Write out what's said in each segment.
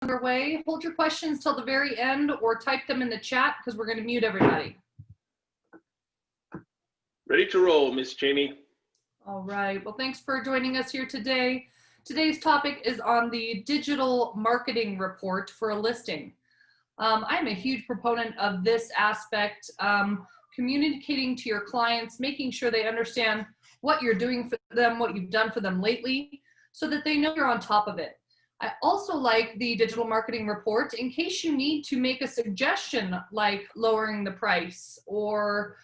underway. Hold your questions till the very end or type them in the chat because we're going to mute everybody. Ready to roll, Miss Jamie. All right. Well, thanks for joining us here today. Today's topic is on the digital marketing report for a listing. I'm a huge proponent of this aspect, communicating to your clients, making sure they understand what you're doing for them, what you've done for them lately, so that they know you're on top of it. I also like the digital marketing report in case you need to make a suggestion like lowering the price or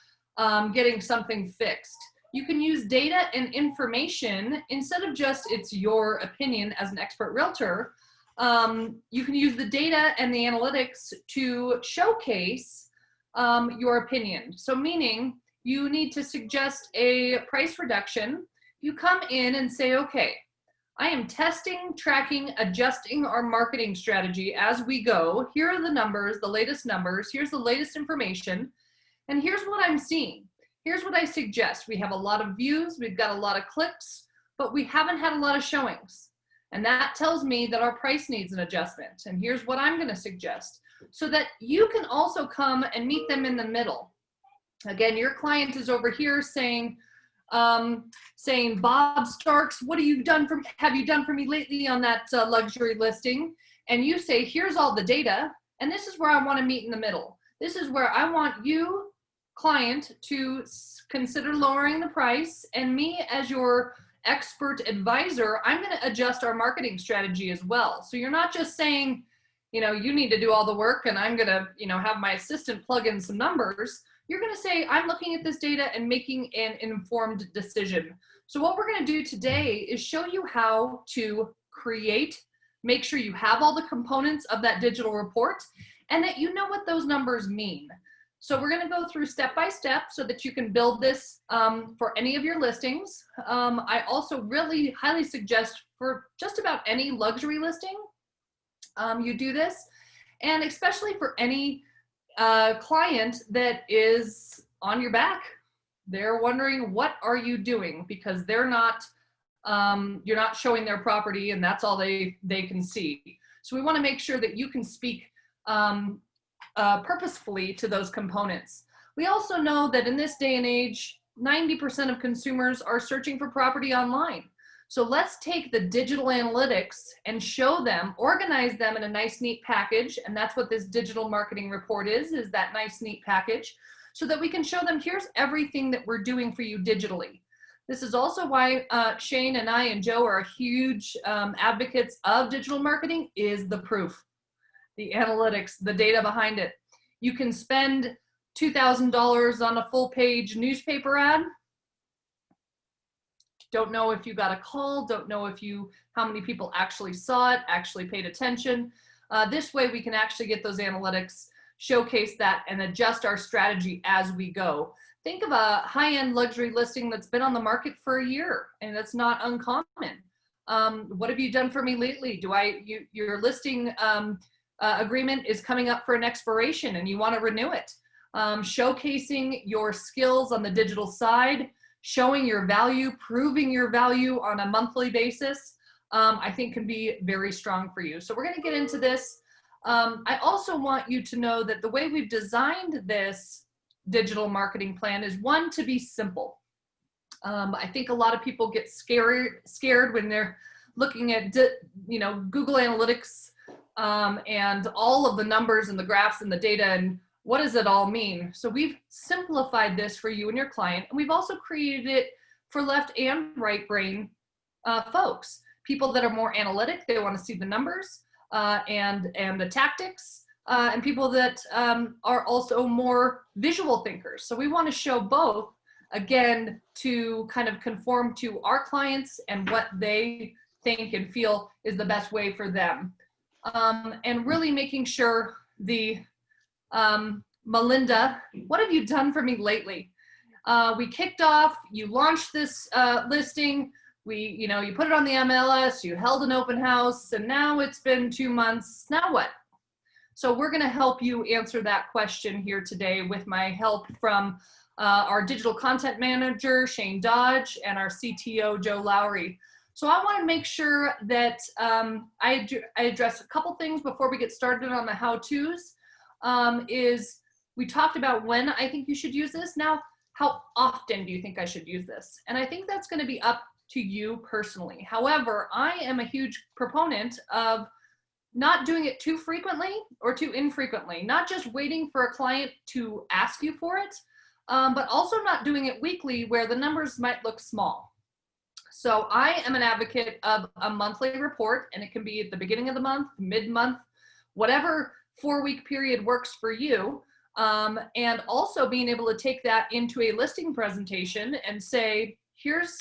getting something fixed. You can use data and information instead of just it's your opinion as an expert realtor. You can use the data and the analytics to showcase your opinion. So meaning you need to suggest a price reduction. You come in and say, okay, I am testing, tracking, adjusting our marketing strategy as we go. Here are the numbers, the latest numbers. Here's the latest information. And here's what I'm seeing. Here's what I suggest. We have a lot of views, we've got a lot of clicks, but we haven't had a lot of showings. And that tells me that our price needs an adjustment. And here's what I'm going to suggest so that you can also come and meet them in the middle. Again, your client is over here saying, Bob Starks, what have you done for me lately on that luxury listing? And you say, here's all the data. And this is where I want to meet in the middle. This is where I want you, client, to consider lowering the price, and me as your expert advisor, I'm going to adjust our marketing strategy as well. So you're not just saying, you need to do all the work and I'm going to, have my assistant plug in some numbers. You're going to say, I'm looking at this data and making an informed decision. So what we're going to do today is show you how to create, make sure you have all the components of that digital report and that you know what those numbers mean. So we're going to go through step by step so that you can build this for any of your listings. I also really highly suggest for just about any luxury listing, you do this, and especially for any client that is on your back. They're wondering, what are you doing? Because they're not, you're not showing their property and that's all they can see. So we want to make sure that you can speak purposefully to those components. We also know that in this day and age, 90% of consumers are searching for property online. So let's take the digital analytics and show them, organize them in a nice, neat package. And that's what this digital marketing report is that nice, neat package, so that we can show them, here's everything that we're doing for you digitally. This is also why Shane and I and Joe are huge advocates of digital marketing, is the proof. The analytics, the data behind it. You can spend $2,000 on a full page newspaper ad. Don't know if you got a call, don't know how many people actually saw it, actually paid attention. This way we can actually get those analytics, showcase that, and adjust our strategy as we go. Think of a high-end luxury listing that's been on the market for a year, and that's not uncommon. What have you done for me lately? Your listing agreement is coming up for an expiration and you want to renew it. Showcasing your skills on the digital side, showing your value, proving your value on a monthly basis, I think can be very strong for you. So we're going to get into this. I also want you to know that the way we've designed this digital marketing plan is, one, to be simple. I think a lot of people get scared when they're looking at Google Analytics and all of the numbers and the graphs and the data and what does it all mean? So we've simplified this for you and your client, and we've also created it for left and right brain folks, people that are more analytic, they want to see the numbers and the tactics, and people that are also more visual thinkers. So we want to show both, again, to kind of conform to our clients and what they think and feel is the best way for them. And really making sure the Melinda, what have you done for me lately? We kicked off, you launched this listing, you put it on the MLS, you held an open house, and now it's been 2 months, now what? So we're gonna help you answer that question here today with my help from our digital content manager, Shane Dodge, and our CTO, Joe Lowry. So I want to make sure that I address a couple things before we get started on the how-tos. Is we talked about when I think you should use this. Now, how often do you think I should use this? And I think that's going to be up to you personally. However, I am a huge proponent of not doing it too frequently or too infrequently, not just waiting for a client to ask you for it, but also not doing it weekly where the numbers might look small. So I am an advocate of a monthly report, and it can be at the beginning of the month, mid-month, whatever 4-week period works for you. And also being able to take that into a listing presentation and say, here's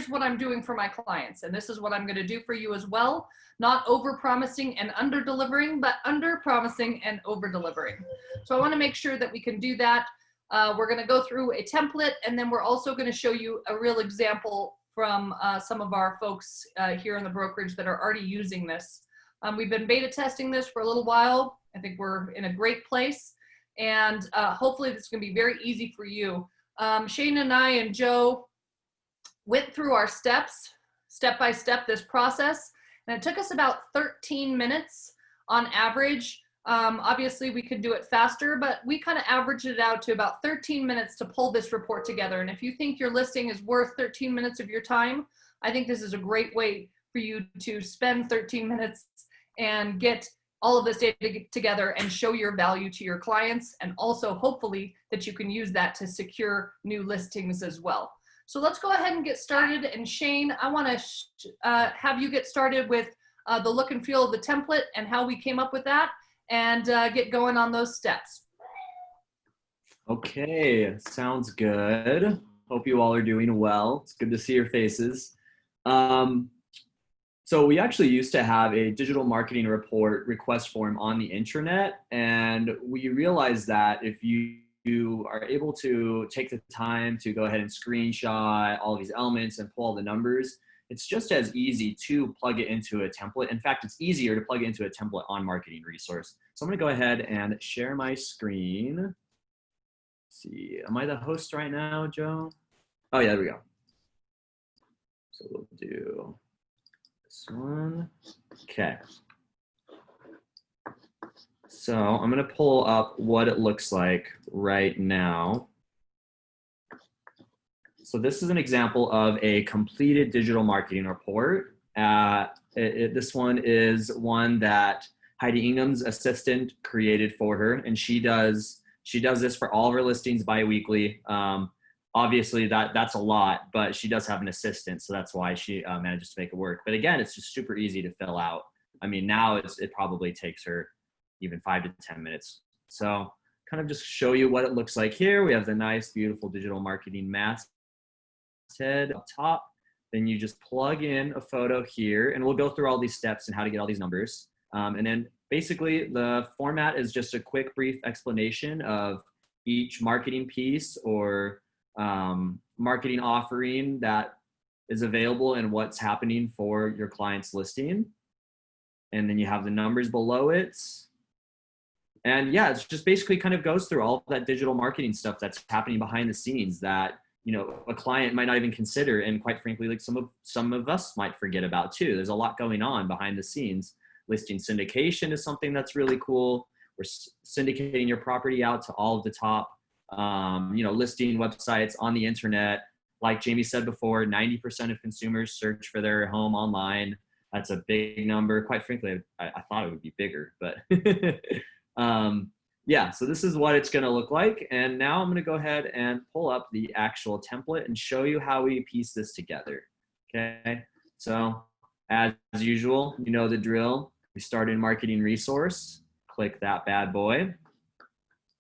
what I'm doing for my clients, and this is what I'm going to do for you as well. Not over-promising and under-delivering, but under-promising and over-delivering. So I want to make sure that we can do that. We're going to go through a template, and then we're also going to show you a real example from some of our folks here in the brokerage that are already using this. We've been beta testing this for a little while. I think we're in a great place, and hopefully this is going to be very easy for you. Shane and I and Joe went through our steps, step by step, this process, and it took us about 13 minutes on average. Obviously we could do it faster, but we kind of averaged it out to about 13 minutes to pull this report together. And if you think your listing is worth 13 minutes of your time, I think this is a great way for you to spend 13 minutes and get all of this data together and show your value to your clients, and also hopefully that you can use that to secure new listings as well. So let's go ahead and get started. And Shane, I want to have you get started with the look and feel of the template and how we came up with that, and get going on those steps. Okay, sounds good. Hope you all are doing well. It's good to see your faces. So we actually used to have a digital marketing report request form on the intranet, and we realized that if you are able to take the time to go ahead and screenshot all of these elements and pull all the numbers, it's just as easy to plug it into a template. In fact, it's easier to plug it into a template on Marketing Resource. So I'm going to go ahead and share my screen. Let's see, am I the host right now, Joe? Oh yeah, there we go. So we'll do this one. Okay. So I'm going to pull up what it looks like right now. So this is an example of a completed digital marketing report. This one is one that Heidi Ingham's assistant created for her, and she does this for all of her listings bi-weekly. Obviously that's a lot, but she does have an assistant, so that's why she manages to make it work. But again, it's just super easy to fill out. I mean, now it probably takes her even 5 to 10 minutes. So kind of just show you what it looks like here. We have the nice, beautiful digital marketing masthead up top. Then you just plug in a photo here, and we'll go through all these steps and how to get all these numbers. And then basically the format is just a quick, brief explanation of each marketing piece or marketing offering that is available and what's happening for your client's listing. And then you have the numbers below it. And yeah, it's just basically kind of goes through all of that digital marketing stuff that's happening behind the scenes that, you know, a client might not even consider. And quite frankly, like some of us might forget about too. There's a lot going on behind the scenes. Listing syndication is something that's really cool. We're syndicating your property out to all of the top, listing websites on the internet. Like Jamie said before, 90% of consumers search for their home online. That's a big number. Quite frankly, I thought it would be bigger, but yeah, so this is what it's going to look like. And now I'm going to go ahead and pull up the actual template and show you how we piece this together. Okay, so as usual, you know the drill. We start in Marketing Resource, click that bad boy.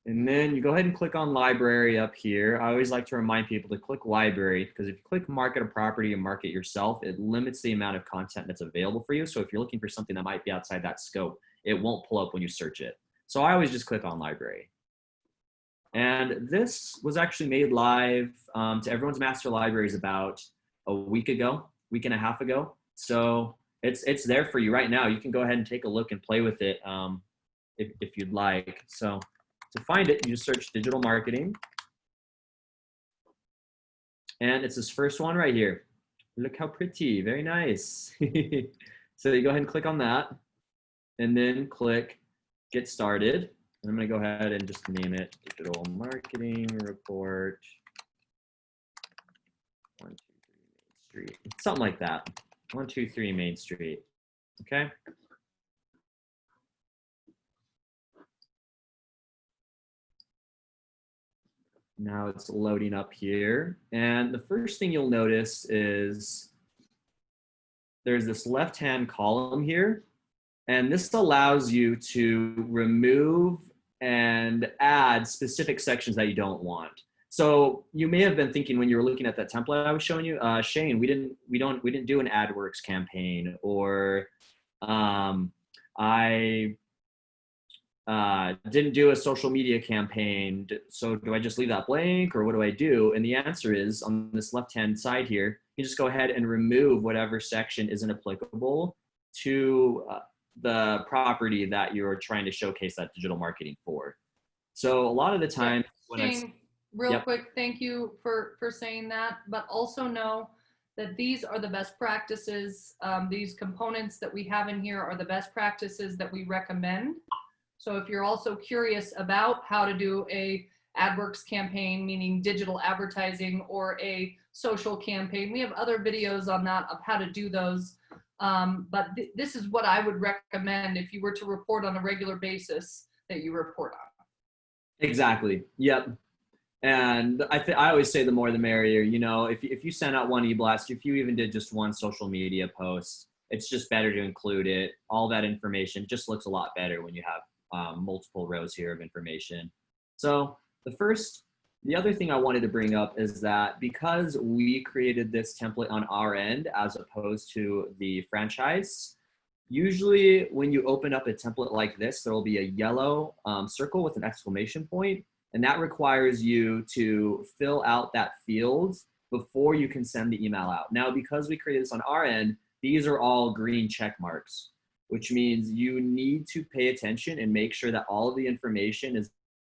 And then you go ahead and click on Library up here. I always like to remind people to click Library, because if you click Market a Property and Market Yourself, it limits the amount of content that's available for you. So if you're looking for something that might be outside that scope, it won't pull up when you search it. So I always just click on Library. And this was actually made live to everyone's master libraries about a week and a half ago. So it's there for you right now. You can go ahead and take a look and play with it if you'd like. So to find it, you just search digital marketing. And it's this first one right here. Look how pretty, very nice. So you go ahead and click on that and then click get started. And I'm gonna go ahead and just name it Digital Marketing Report 123 Main Street, something like that. 123 Main Street, okay? Now it's loading up here. And the first thing you'll notice is there's this left-hand column here. And this allows you to remove and add specific sections that you don't want. So you may have been thinking when you were looking at that template I was showing you, Shane, we didn't do an AdWorks campaign, or I didn't do a social media campaign. So do I just leave that blank, or what do I do? And the answer is on this left-hand side here, you just go ahead and remove whatever section isn't applicable to the property that you're trying to showcase that digital marketing for. So a lot of the time, Shane, real quick, thank you for saying that, but also know that these are the best practices. These components that we have in here are the best practices that we recommend. So if you're also curious about how to do a AdWorks campaign, meaning digital advertising, or a social campaign, we have other videos on that of how to do those. But this is what I would recommend if you were to report on a regular basis that you report on. Exactly. Yep. And I always say the more the merrier. You know, if you send out one e-blast, if you even did just one social media post, it's just better to include it. All that information just looks a lot better when you have multiple rows here of information. So the other thing I wanted to bring up is that because we created this template on our end as opposed to the franchise, usually when you open up a template like this, there will be a yellow circle with an exclamation point, and that requires you to fill out that field before you can send the email out. Now, because we created this on our end, these are all green check marks, which means you need to pay attention and make sure that all of the information has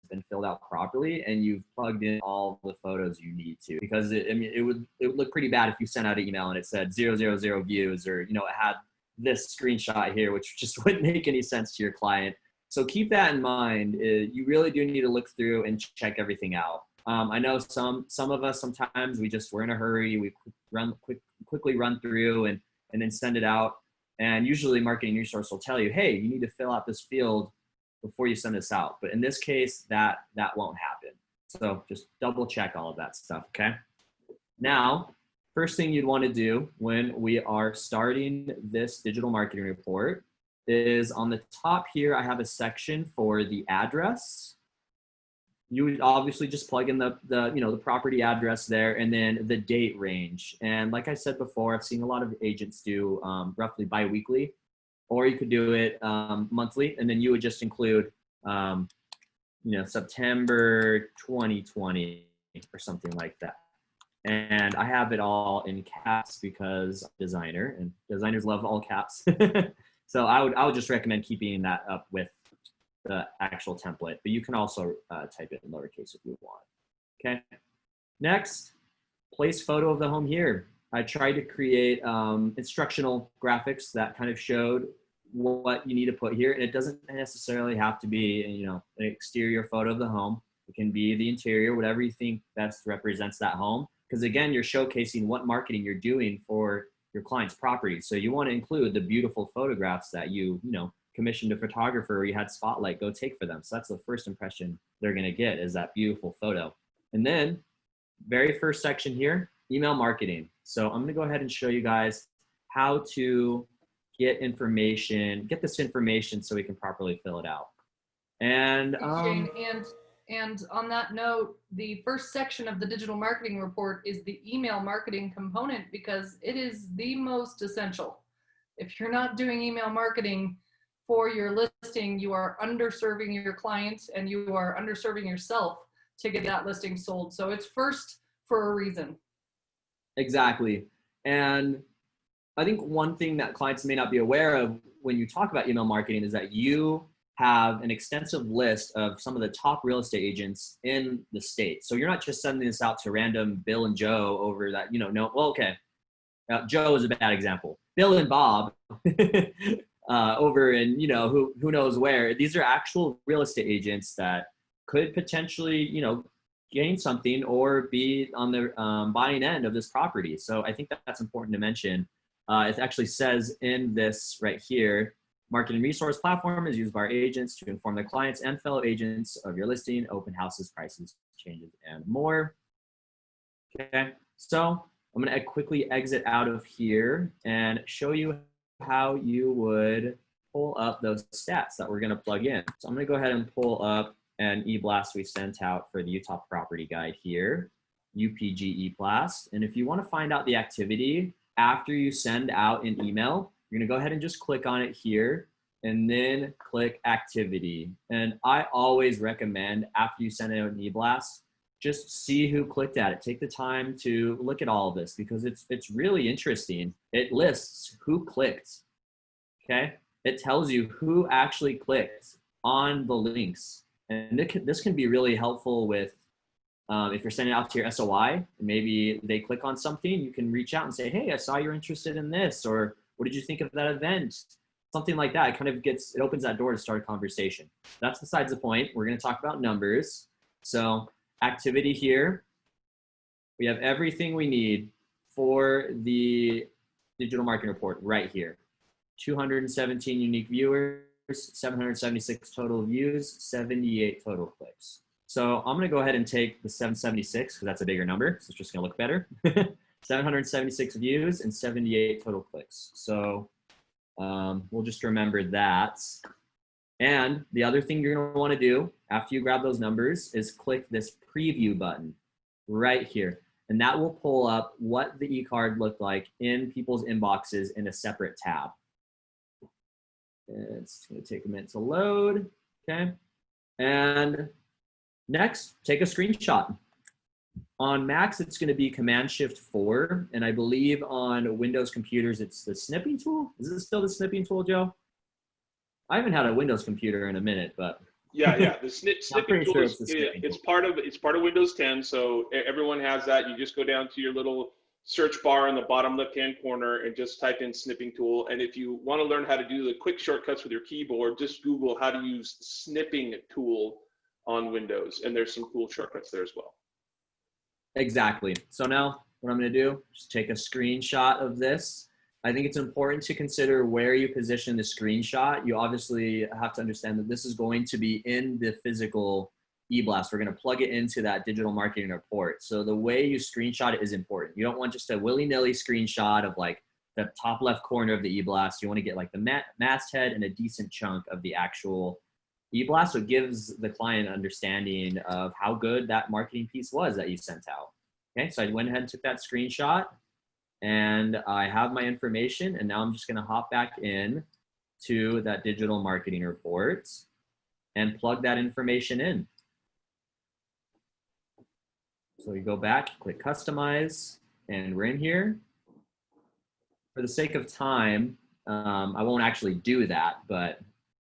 been filled out properly and you've plugged in all the photos you need to. Because it would look pretty bad if you sent out an email and it said 000 views, or it had this screenshot here, which just wouldn't make any sense to your client. So keep that in mind. You really do need to look through and check everything out. I know some of us, sometimes we're in a hurry. We quickly run through and then send it out. And usually marketing resource will tell you, hey, you need to fill out this field before you send this out. But in this case, that won't happen. So just double check all of that stuff, okay? Now, first thing you'd want to do when we are starting this digital marketing report is on the top here, I have a section for the address. You would obviously just plug in the property address there, and then the date range. And like I said before, I've seen a lot of agents do roughly bi-weekly, or you could do it monthly, and then you would just include September 2020 or something like that. And I have it all in caps because I'm a designer, and designers love all caps. So I would just recommend keeping that up with the actual template, but you can also type it in lowercase if you want. Okay. Next, place photo of the home here. I tried to create instructional graphics that kind of showed what you need to put here, and it doesn't necessarily have to be an exterior photo of the home. It can be the interior, whatever you think best represents that home. Because again, you're showcasing what marketing you're doing for your client's property. So you want to include the beautiful photographs that you commissioned a photographer or you had Spotlight go take for them. So that's the first impression they're going to get, is that beautiful photo. And then very first section here, email marketing. So I'm going to go ahead and show you guys how to get this information so we can properly fill it out. And Shane, and on that note, the first section of the digital marketing report is the email marketing component, because it is the most essential. If you're not doing email marketing for your listing, you are underserving your clients and you are underserving yourself to get that listing sold. So it's first for a reason. Exactly. And I think one thing that clients may not be aware of when you talk about email marketing is that you have an extensive list of some of the top real estate agents in the state. So you're not just sending this out to random Bill and Joe over that, okay, Joe is a bad example. Bill and Bob over in, you know, who knows where. These are actual real estate agents that could potentially, you know, gain something or be on the buying end of this property. So I think that's important to mention. It actually says in this right here, marketing resource platform is used by our agents to inform their clients and fellow agents of your listing, open houses, prices, changes, and more. Okay, so I'm going to quickly exit out of here and show you how you would pull up those stats that we're going to plug in. So I'm going to go ahead and pull up an e-blast we sent out for the Utah Property Guide here, UPG e-blast. And if you want to find out the activity after you send out an email, you're going to go ahead and just click on it here and then click activity. And I always recommend after you send out an e-blast, just see who clicked at it. Take the time to look at all of this because it's really interesting. It lists who clicked, okay? It tells you who actually clicked on the links. And this can be really helpful with if you're sending it out to your SOI, and maybe they click on something, you can reach out and say, hey, I saw you're interested in this, or what did you think of that event? Something like that. It kind of it opens that door to start a conversation. That's besides the point. We're going to talk about numbers. So activity here, we have everything we need for the digital marketing report right here. 217 unique viewers, 776 total views, 78 total clicks. So I'm going to go ahead and take the 776 because that's a bigger number. So it's just going to look better. 776 views and 78 total clicks. So we'll just remember that. And the other thing you're going to want to do after you grab those numbers is click this preview button right here. And that will pull up what the e-card looked like in people's inboxes in a separate tab. It's going to take a minute to load. Okay. And next, take a screenshot. On Macs, it's going to be Command-Shift-4. And I believe on Windows computers, it's the snipping tool. Is it still the snipping tool, Joe? I haven't had a Windows computer in a minute, but yeah. The snipping tool it's part of Windows 10. So everyone has that. You just go down to your little search bar in the bottom left-hand corner and just type in snipping tool. And if you want to learn how to do the quick shortcuts with your keyboard, just Google how to use snipping tool on Windows, and there's some cool shortcuts there as well. Exactly. So now what I'm going to do is take a screenshot of this. I think it's important to consider where you position the screenshot. You obviously have to understand that this is going to be in the physical e-blast. We're going to plug it into that digital marketing report. So the way you screenshot it is important. You don't want just a willy-nilly screenshot of like the top left corner of the e-blast. You want to get like the masthead and a decent chunk of the actual e-blast. So it gives the client an understanding of how good that marketing piece was that you sent out. Okay, so I went ahead and took that screenshot. And I have my information, and now I'm just going to hop back in to that digital marketing report and plug that information in. So you go back, click customize, and we're in here. For the sake of time, I won't actually do that, but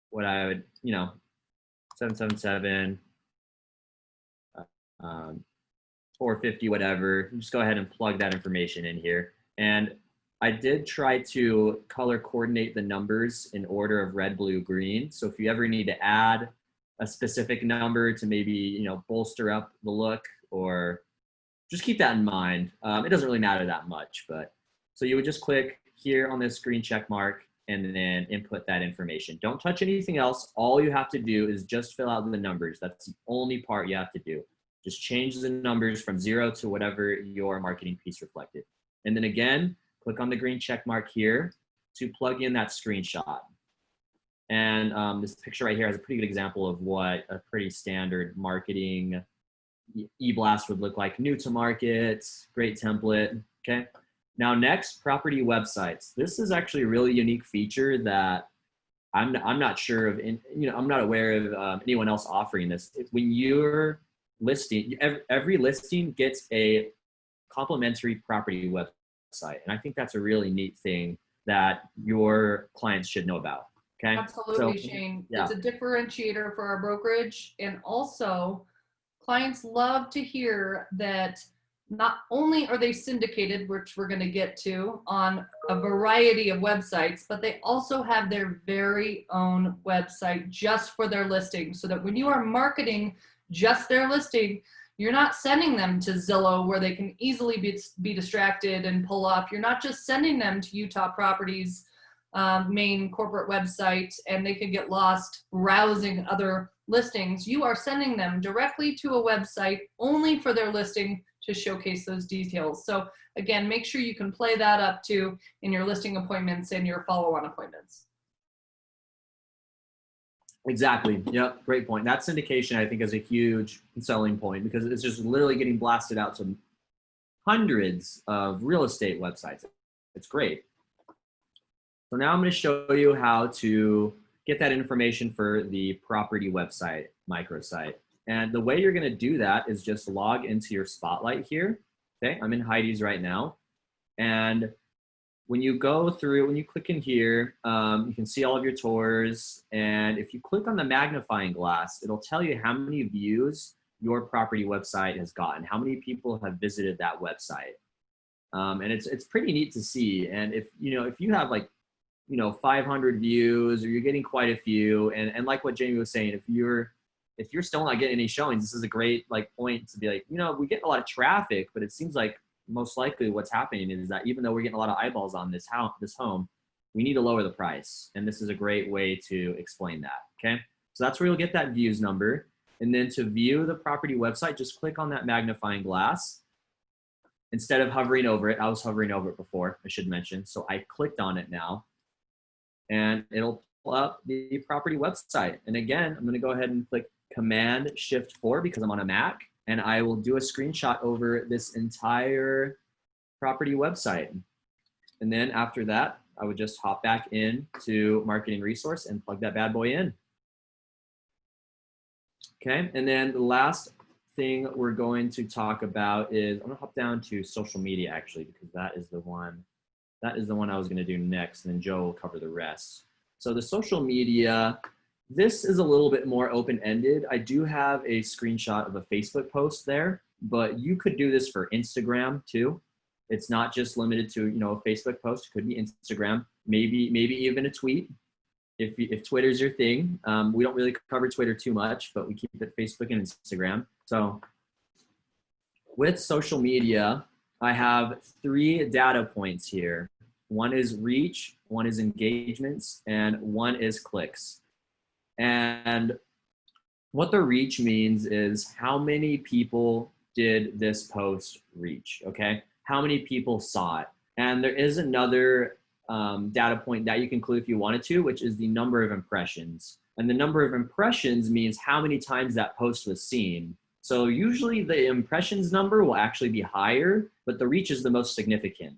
what I would, 777, 450, whatever, just go ahead and plug that information in here. And I did try to color coordinate the numbers in order of red, blue, green. So if you ever need to add a specific number to maybe, bolster up the look, or just keep that in mind. It doesn't really matter that much, but so you would just click here on this green check mark and then input that information. Don't touch anything else. All you have to do is just fill out the numbers. That's the only part you have to do. Just change the numbers from 0 to whatever your marketing piece reflected. And then again, click on the green check mark here to plug in that screenshot. And this picture right here has a pretty good example of what a pretty standard marketing e-blast would look like. New to market, great template, okay? Now next, property websites. This is actually a really unique feature that I'm not sure of, I'm not aware of anyone else offering this. When you're listing, every listing gets a complimentary property website. And I think that's a really neat thing that your clients should know about. Okay. Absolutely, so, Shane. Yeah. It's a differentiator for our brokerage. And also clients love to hear that not only are they syndicated, which we're going to get to, on a variety of websites, but they also have their very own website just for their listing, so that when you are marketing just their listing, you're not sending them to Zillow where they can easily be distracted and pull off. You're not just sending them to Utah Properties main corporate website and they could get lost browsing other listings. You are sending them directly to a website only for their listing to showcase those details. So again, make sure you can play that up too in your listing appointments and your follow-on appointments. Exactly. Yep. Great point. That syndication, I think, is a huge selling point because it's just literally getting blasted out to hundreds of real estate websites. It's great. So now I'm going to show you how to get that information for the property website, microsite. And the way you're going to do that is just log into your Spotlight here. Okay, I'm in Heidi's right now. And when you go through, when you click in here, you can see all of your tours. And if you click on the magnifying glass, it'll tell you how many views your property website has gotten, how many people have visited that website. And it's pretty neat to see. And if you have like, 500 views, or you're getting quite a few, and like what Jamie was saying, if you're still not getting any showings, this is a great point to be like, we get a lot of traffic, but it seems like most likely what's happening is that even though we're getting a lot of eyeballs on this home, we need to lower the price. And this is a great way to explain that. Okay. So that's where you'll get that views number. And then to view the property website, just click on that magnifying glass. Instead of hovering over it, I was hovering over it before, I should mention. So I clicked on it now and it'll pull up the property website. And again, I'm going to go ahead and click Command-Shift-4 because I'm on a Mac. And I will do a screenshot over this entire property website. And then after that, I would just hop back in to Marketing Resource and plug that bad boy in. Okay, and then the last thing we're going to talk about is, I'm gonna hop down to social media actually, because that is the one I was gonna do next, and then Joe will cover the rest. So the social media, this is a little bit more open-ended. I do have a screenshot of a Facebook post there, but you could do this for Instagram too. It's not just limited to, a Facebook post. It could be Instagram, maybe even a tweet. If Twitter's your thing. We don't really cover Twitter too much, but we keep it Facebook and Instagram. So with social media, I have 3 data points here. One is reach, one is engagements, and one is clicks. And what the reach means is how many people did this post reach, okay? How many people saw it? And there is another data point that you can include if you wanted to, which is the number of impressions. And the number of impressions means how many times that post was seen. So usually the impressions number will actually be higher, but the reach is the most significant.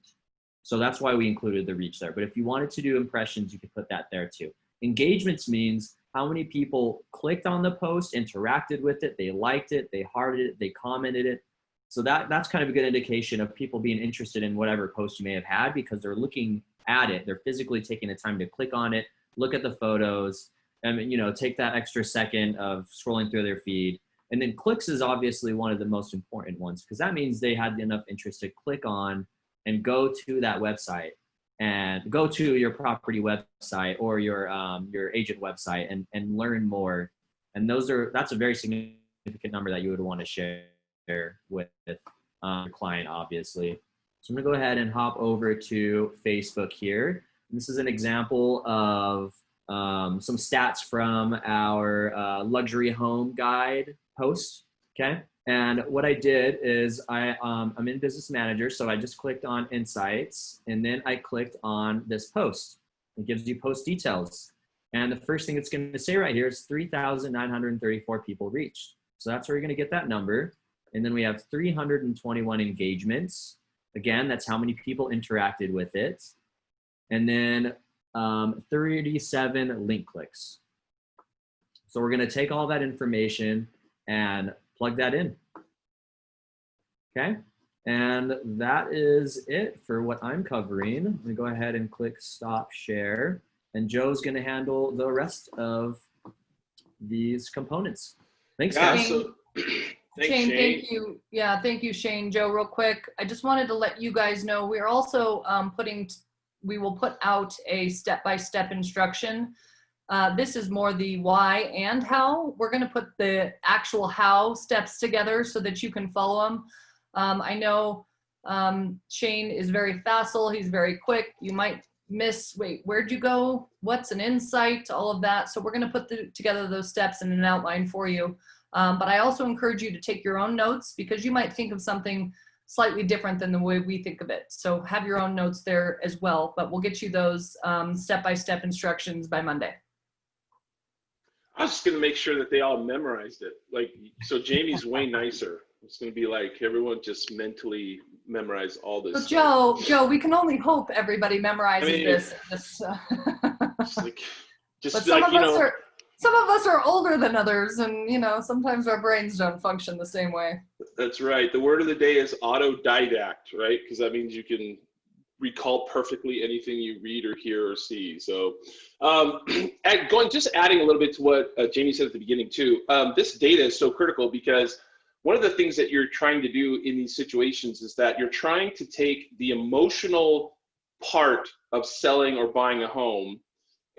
So that's why we included the reach there. But if you wanted to do impressions, you could put that there too. Engagements means how many people clicked on the post, interacted with it, they liked it, they hearted it, they commented it. So that's kind of a good indication of people being interested in whatever post you may have had because they're looking at it. They're physically taking the time to click on it, look at the photos, and take that extra second of scrolling through their feed. And then clicks is obviously one of the most important ones because that means they had enough interest to click on and go to that website and go to your property website or your agent website and learn more. And that's a very significant number that you would want to share with your client, obviously. So I'm gonna go ahead and hop over to Facebook here. This is an example of some stats from our luxury home guide post, okay? And what I did is I'm in Business Manager, so I just clicked on Insights, and then I clicked on this post. It gives you post details. And the first thing it's going to say right here is 3,934 people reached. So that's where you're going to get that number. And then we have 321 engagements. Again, that's how many people interacted with it. And then 37 link clicks. So we're going to take all that information and plug that in. Okay, and that is it for what I'm covering. I'm gonna go ahead and click stop share, and Joe's gonna handle the rest of these components. Thanks, guys. So Thanks, Shane, Shane. thank you. Yeah, thank you, Shane. Joe, real quick, I just wanted to let you guys know we're also we will put out a step-by-step instruction. This is more the why and how. We're going to put the actual how steps together so that you can follow them. I know Shane is very facile. He's very quick. You might miss, wait, where'd you go? What's an insight? All of that. So we're going to put together those steps in an outline for you. But I also encourage you to take your own notes because you might think of something slightly different than the way we think of it. So have your own notes there as well, but we'll get you those step-by-step instructions by Monday. I was just going to make sure that they all memorized it. Like, so Jamie's way nicer. It's going to be like everyone just mentally memorize all this. So Joe, we can only hope everybody memorizes this. But some of us are older than others, and sometimes our brains don't function the same way. That's right. The word of the day is autodidact, right? Because that means you can recall perfectly anything you read or hear or see. So just adding a little bit to what Jamie said at the beginning too, this data is so critical because one of the things that you're trying to do in these situations is that you're trying to take the emotional part of selling or buying a home.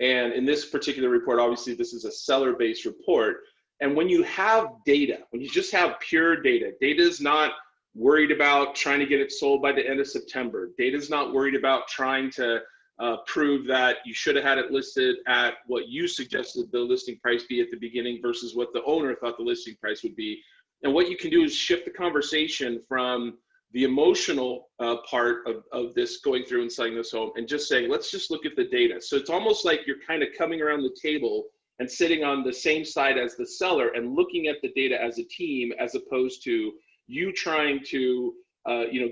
And in this particular report, obviously this is a seller-based report. And when you have data, when you just have pure data, data is not worried about trying to get it sold by the end of September. Data is not worried about trying to prove that you should have had it listed at what you suggested the listing price be at the beginning versus what the owner thought the listing price would be. And what you can do is shift the conversation from the emotional part of this going through and selling this home and just saying, let's just look at the data. So it's almost like you're kind of coming around the table and sitting on the same side as the seller and looking at the data as a team, as opposed to you trying to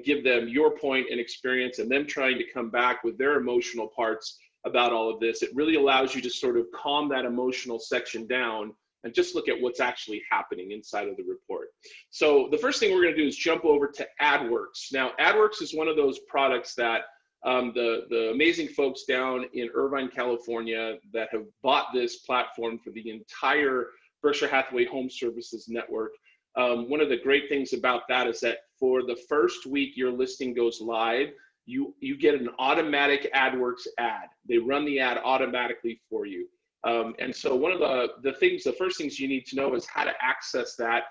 give them your point and experience and them trying to come back with their emotional parts about all of this. It really allows you to sort of calm that emotional section down and just look at what's actually happening inside of the report. So the first thing we're going to do is jump over to AdWorks. Now, AdWorks is one of those products that the amazing folks down in Irvine, California that have bought this platform for the entire Berkshire Hathaway Home Services network. One of the great things about that is that for the first week your listing goes live, you get an automatic AdWorks ad. They run the ad automatically for you. And so one of the first things you need to know is how to access that,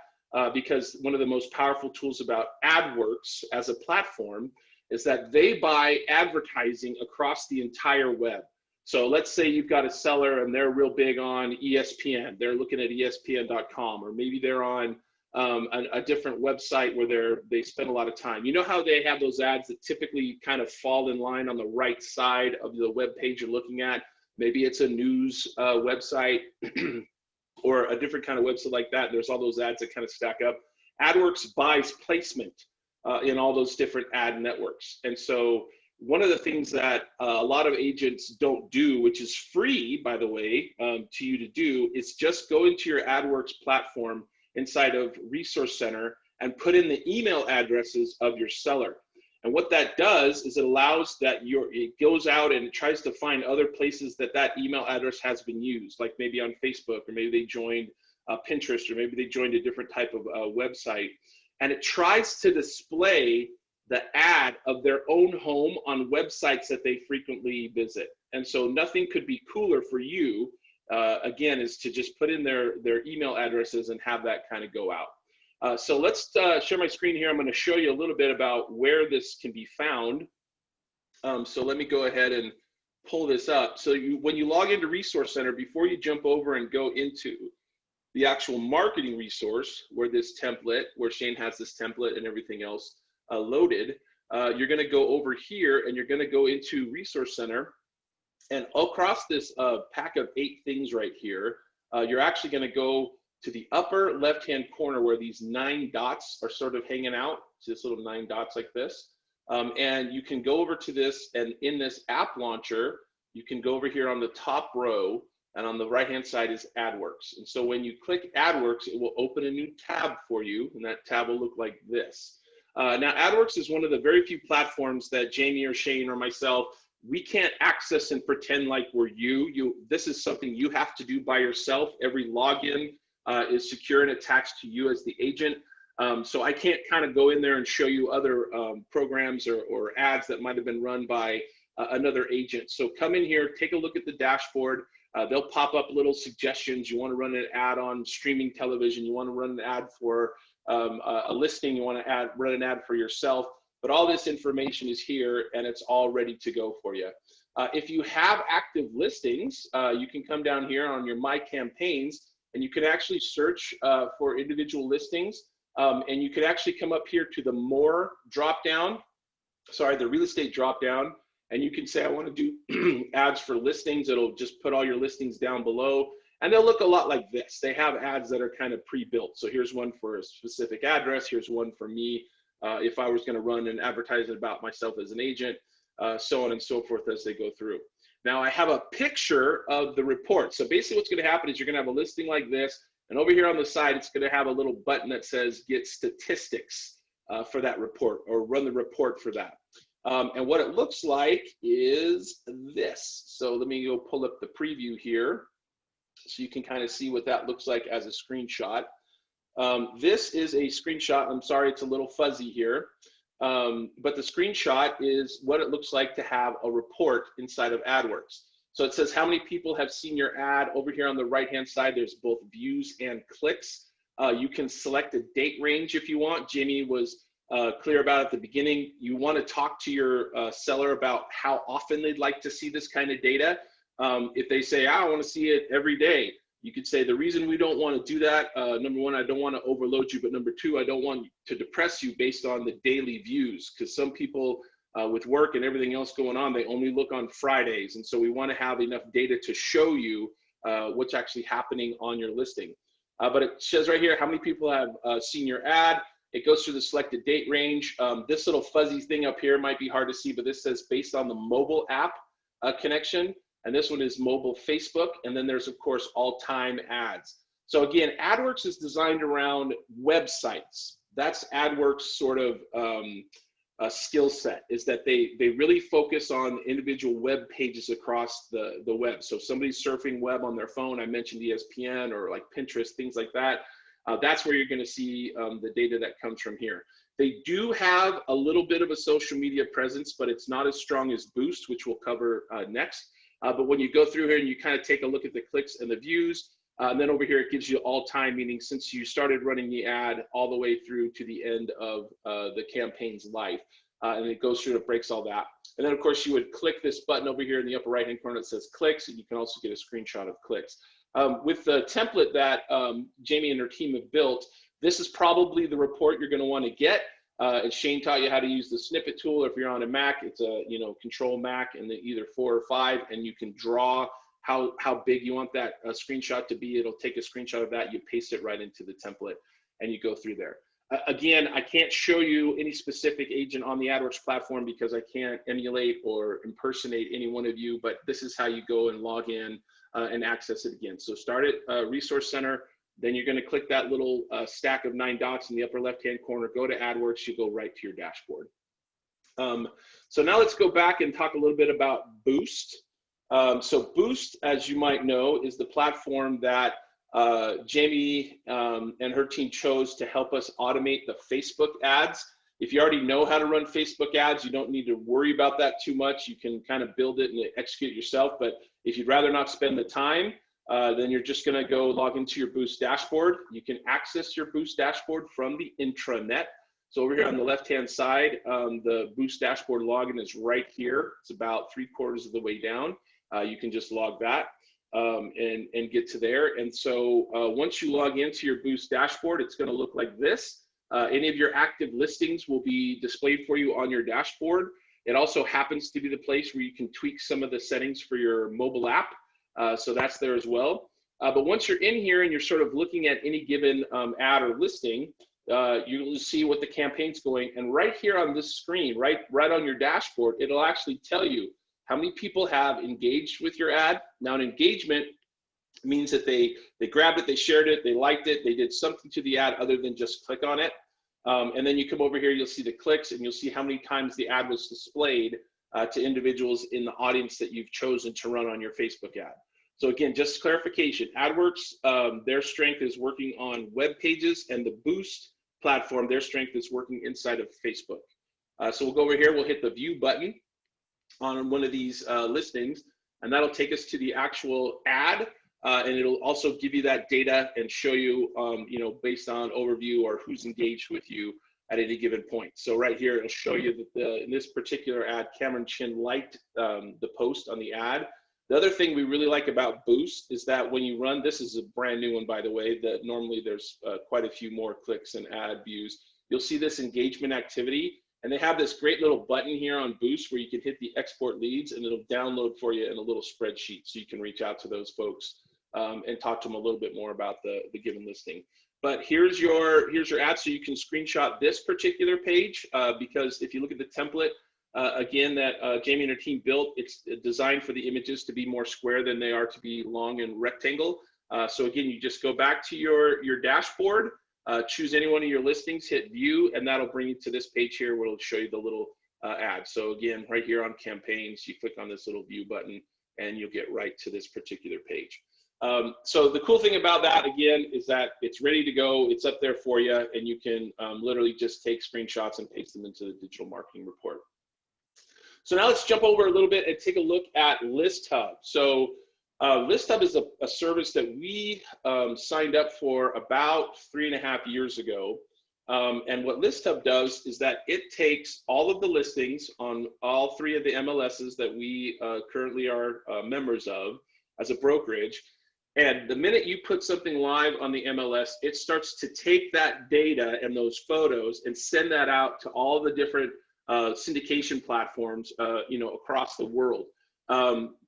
because one of the most powerful tools about AdWorks as a platform is that they buy advertising across the entire web. So let's say you've got a seller and they're real big on ESPN. They're looking at ESPN.com, or maybe they're on a different website where they spend a lot of time. You know how they have those ads that typically kind of fall in line on the right side of the web page you're looking at? Maybe it's a news website or a different kind of website like that. There's all those ads that kind of stack up. AdWorks buys placement in all those different ad networks. And so one of the things that a lot of agents don't do, which is free, by the way, to you to do, is just go into your AdWorks platform inside of Resource Center and put in the email addresses of your seller. And what that does is it allows that it goes out and it tries to find other places that email address has been used, like maybe on Facebook, or maybe they joined Pinterest, or maybe they joined a different type of website. And it tries to display the ad of their own home on websites that they frequently visit. And so nothing could be cooler for you, again, is to just put in their email addresses and have that kind of go out. So let's share my screen here. I'm going to show you a little bit about where this can be found. So let me go ahead and pull this up. So when you log into Resource Center, before you jump over and go into the actual marketing resource where Shane has this template and everything else loaded, you're going to go over here and you're going to go into Resource Center. And across this pack of 8 things right here, you're actually going to go to the upper left-hand corner where these 9 dots are sort of hanging out. So this little 9 dots like this. And you can go over to this, and in this app launcher, you can go over here on the top row, and on the right-hand side is AdWorks. And so when you click AdWorks, it will open a new tab for you, and that tab will look like this. Now, AdWorks is one of the very few platforms that Jamie or Shane or myself, we can't access and pretend like we're you. This is something you have to do by yourself. Every login is secure and attached to you as the agent. So I can't kind of go in there and show you other programs or ads that might have been run by another agent. So come in here, take a look at the dashboard. They'll pop up little suggestions. You want to run an ad on streaming television. You want to run an ad for a listing. You want to run an ad for yourself. But all this information is here, and it's all ready to go for you. If you have active listings, you can come down here on your My Campaigns, and you can actually search for individual listings. And you could actually come up here to the More drop-down, the real estate drop-down, and you can say, I want to do ads for listings. It'll just put all your listings down below, and they'll look a lot like this. They have ads that are kind of pre-built. So here's one for a specific address. Here's one for me if I was going to run an advertisement about myself as an agent, so on and so forth as they go through. Now I have a picture of the report. So basically what's going to happen is you're going to have a listing like this, and over here on the side, it's going to have a little button that says get statistics for that report, or run the report for that. And what it looks like is this. So let me go pull up the preview here so you can kind of see what that looks like as a screenshot. This is a screenshot. I'm sorry, it's a little fuzzy here. But the screenshot is what it looks like to have a report inside of AdWorks. So it says how many people have seen your ad. Over here on the right-hand side, there's both views and clicks. You can select a date range if you want. Jamie was clear about at the beginning. You want to talk to your seller about how often they'd like to see this kind of data. If they say, I want to see it every day, you could say the reason we don't want to do that, number one, I don't want to overload you, but number two, I don't want to depress you based on the daily views, because some people with work and everything else going on, they only look on Fridays. And so we want to have enough data to show you what's actually happening on your listing. But it says right here how many people have seen your ad. It goes through the selected date range. This little fuzzy thing up here might be hard to see, but this says based on the mobile app connection. And this one is mobile Facebook. And then there's, of course, all-time ads. So again, AdWorks is designed around websites. That's AdWorks sort of skill set, is that they really focus on individual web pages across the web. So if somebody's surfing web on their phone, I mentioned ESPN or like Pinterest, things like that. That's where you're going to see the data that comes from here. They do have a little bit of a social media presence, but it's not as strong as Boost, which we'll cover next. But when you go through here and you kind of take a look at the clicks and the views, and then over here it gives you all time, meaning since you started running the ad all the way through to the end of the campaign's life. And it goes through and it breaks all that. And then of course you would click this button over here in the upper right hand corner that says clicks, and you can also get a screenshot of clicks. With the template that Jamie and her team have built, this is probably the report you're going to want to get. And Shane taught you how to use the snippet tool. If you're on a Mac, it's a Control Mac and then either 4 or 5, and you can draw how big you want that screenshot to be. It'll take a screenshot of that, you paste it right into the template, and you go through there. Again, I can't show you any specific agent on the AdWorks platform because I can't emulate or impersonate any one of you, but this is how you go and log in and access it again. So start at Resource Center, then you're going to click that little stack of 9 dots in the upper left-hand corner, go to AdWorks, you go right to your dashboard. So now let's go back and talk a little bit about Boost. So Boost, as you might know, is the platform that Jamie and her team chose to help us automate the Facebook ads. If you already know how to run Facebook ads, you don't need to worry about that too much. You can kind of build it and execute it yourself. But if you'd rather not spend the time, then you're just going to go log into your Boost dashboard. You can access your Boost dashboard from the intranet. So over here on the left-hand side, the Boost dashboard login is right here. It's about 3/4 of the way down. You can just log that and get to there. And so once you log into your Boost dashboard, it's going to look like this. Any of your active listings will be displayed for you on your dashboard. It also happens to be the place where you can tweak some of the settings for your mobile app. So that's there as well. But once you're in here and you're sort of looking at any given ad or listing, you'll see what the campaign's going. And right here on this screen, right on your dashboard, it'll actually tell you how many people have engaged with your ad. Now, an engagement means that they grabbed it, they shared it, they liked it, they did something to the ad other than just click on it. And then you come over here, you'll see the clicks, and you'll see how many times the ad was displayed to individuals in the audience that you've chosen to run on your Facebook ad. So again, just clarification, AdWorks, their strength is working on web pages, and the Boost platform, their strength is working inside of Facebook. So we'll go over here, we'll hit the view button on one of these listings, and that'll take us to the actual ad, and it'll also give you that data and show you, you know, based on overview or who's engaged with you at any given point. So right here, it'll show you that in this particular ad, Cameron Chin liked the post on the ad. The other thing we really like about Boost is that when you run, this is a brand new one, by the way, that normally there's quite a few more clicks and ad views. You'll see this engagement activity, and they have this great little button here on Boost where you can hit the export leads, and it'll download for you in a little spreadsheet so you can reach out to those folks and talk to them a little bit more about the given listing. But here's your ad, so you can screenshot this particular page because if you look at the template, again, that Jamie and her team built, it's designed for the images to be more square than they are to be long and rectangle. So again, you just go back to your dashboard, choose any one of your listings, hit view, and that'll bring you to this page here where it'll show you the little ad. So again, right here on campaigns, you click on this little view button and you'll get right to this particular page. So the cool thing about that, again, is that it's ready to go. It's up there for you, and you can literally just take screenshots and paste them into the digital marketing report. So now let's jump over a little bit and take a look at List Hub. So List Hub is a service that we signed up for about 3.5 years ago. And what List Hub does is that it takes all of the listings on all 3 of the MLSs that we currently are members of as a brokerage. And the minute you put something live on the MLS, it starts to take that data and those photos and send that out to all the different syndication platforms, you know, across the world.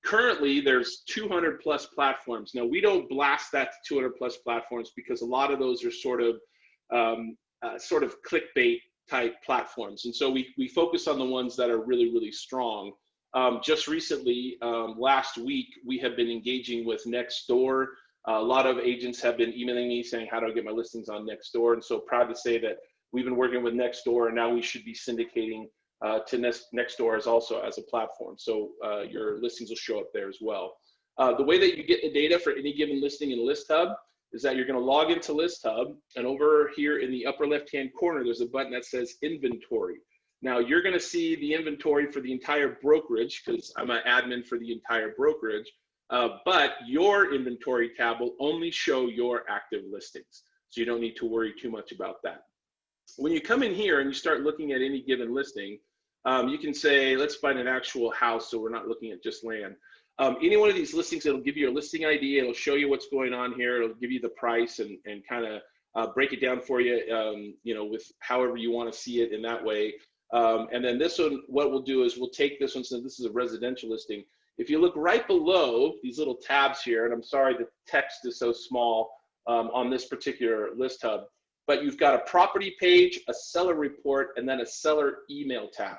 Currently, there's 200 plus platforms. Now, we don't blast that to 200 plus platforms because a lot of those are sort of clickbait type platforms. And so we focus on the ones that are really, really strong. Just recently, last week, we have been engaging with Nextdoor. A lot of agents have been emailing me saying, how do I get my listings on Nextdoor? And so proud to say that we've been working with Nextdoor, and now we should be syndicating to Nextdoor as a platform. So your listings will show up there as well. The way that you get the data for any given listing in List Hub is that you're going to log into List Hub, and over here in the upper left-hand corner, there's a button that says Inventory. Now you're going to see the inventory for the entire brokerage because I'm an admin for the entire brokerage, but your inventory tab will only show your active listings. So you don't need to worry too much about that. When you come in here and you start looking at any given listing, you can say, let's find an actual house so we're not looking at just land. Any one of these listings, it'll give you a listing ID, it'll show you what's going on here, it'll give you the price and kind of break it down for you, you know, with however you want to see it in that way. And then this one, what we'll do is we'll take this one, since this is a residential listing. If you look right below these little tabs here, and I'm sorry the text is so small on this particular List Hub, but you've got a property page, a seller report, and then a seller email tab.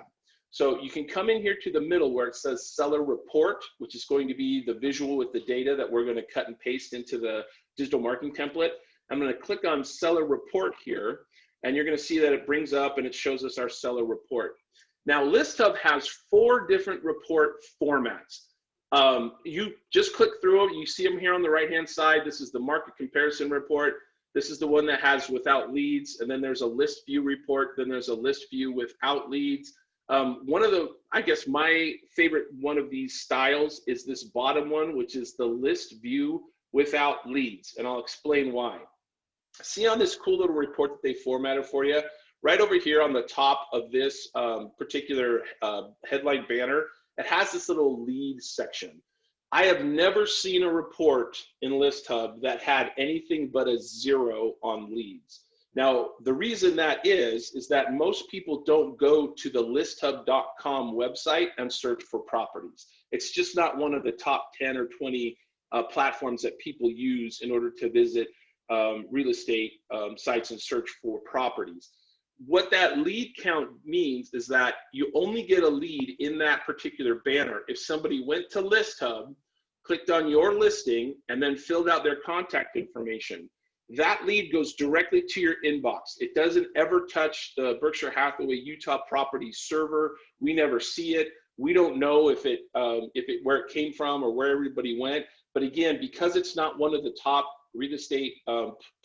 So you can come in here to the middle where it says seller report, which is going to be the visual with the data that we're going to cut and paste into the digital marketing template. I'm going to click on seller report here, and you're going to see that it brings up and it shows us our seller report. Now, List Hub has 4 different report formats. You just click through them. You see them here on the right-hand side. This is the market comparison report. This is the one that has without leads, and then there's a list view report, then there's a list view without leads. One of the, I guess my favorite one of these styles is this bottom one, which is the list view without leads, and I'll explain why. See on this cool little report that they formatted for you, right over here on the top of this particular headline banner, it has this little leads section. I have never seen a report in List Hub that had anything but a 0 on leads. Now, the reason that is that most people don't go to the listhub.com website and search for properties. It's just not one of the top 10 or 20 platforms that people use in order to visit real estate sites and search for properties. What that lead count means is that you only get a lead in that particular banner if somebody went to List Hub, clicked on your listing, and then filled out their contact information. That lead goes directly to your inbox. It doesn't ever touch the Berkshire Hathaway Utah property server. We never see it. We don't know if it where it came from or where everybody went. But again, because it's not one of the top real estate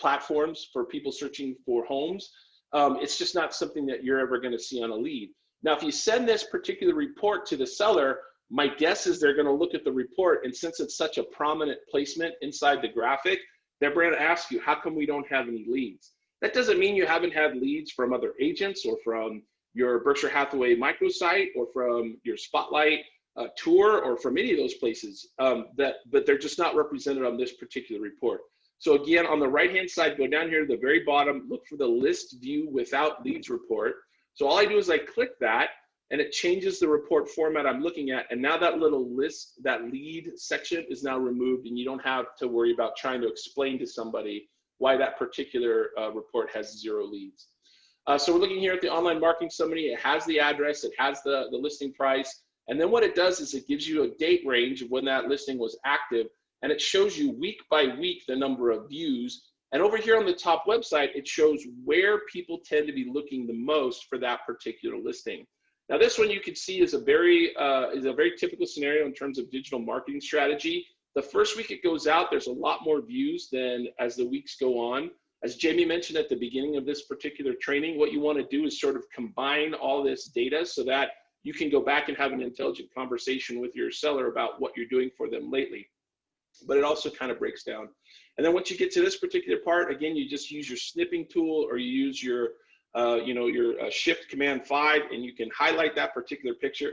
platforms for people searching for homes, it's just not something that you're ever going to see on a lead. Now, if you send this particular report to the seller, my guess is they're going to look at the report, and since it's such a prominent placement inside the graphic, they're going to ask you, how come we don't have any leads? That doesn't mean you haven't had leads from other agents or from your Berkshire Hathaway microsite or from your Spotlight tour or from any of those places, but they're just not represented on this particular report. So again, on the right-hand side, go down here to the very bottom, look for the list view without leads report. So all I do is I click that, and it changes the report format I'm looking at. And now that little list, that lead section is now removed, and you don't have to worry about trying to explain to somebody why that particular report has 0 leads. So we're looking here at the online marketing summary. It has the address, it has the listing price. And then what it does is it gives you a date range of when that listing was active, and it shows you week by week the number of views. And over here on the top website, it shows where people tend to be looking the most for that particular listing. Now, this one you can see is a very typical scenario in terms of digital marketing strategy. The first week it goes out, there's a lot more views than as the weeks go on. As Jamie mentioned at the beginning of this particular training, what you want to do is sort of combine all this data so that you can go back and have an intelligent conversation with your seller about what you're doing for them lately. But it also kind of breaks down. And then once you get to this particular part, again, you just use your snipping tool, or you use your Shift Command 5, and you can highlight that particular picture.